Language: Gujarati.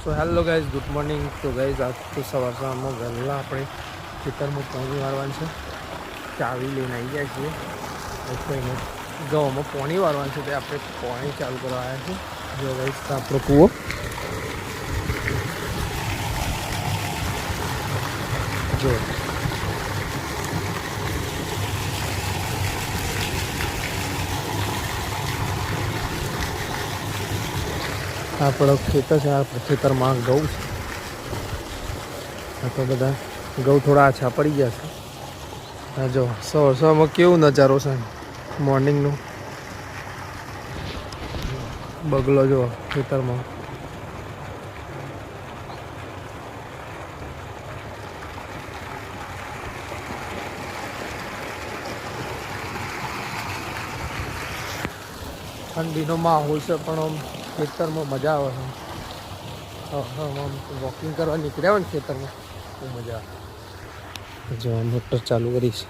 So hello guys, good morning. તો ગાઈઝ આજ તો સવારમાં વહેલા આપણે ખેતરમાં પાણી વાળવાનું છે. ચાવી લઈને આવી ગયા છીએ. કોઈને ગવામાં પાણી વાળવાનું છે, તે આપણે પાણી ચાલુ કરવા આવ્યા છીએ. જો ગાઈઝ આપણો કૂવો જો આપણો ખેતર છે. આ ખેતરમાં ઘઉં છે. આ તો બધા ઘઉં થોડા આછા પડી ગયા છે. હા જો સવારમાં કેવું નજારો છે મોર્નિંગનું. બગલો જો ખેતરમાં. ઠંડીનો માહોલ છે, પણ આમ ખેતરમાં મજા આવે છે. આમ વોકિંગ કરવા નીકળ્યા હોય ને ખેતરમાં બહુ મજા આવે. જો મોટર ચાલુ કરીશ.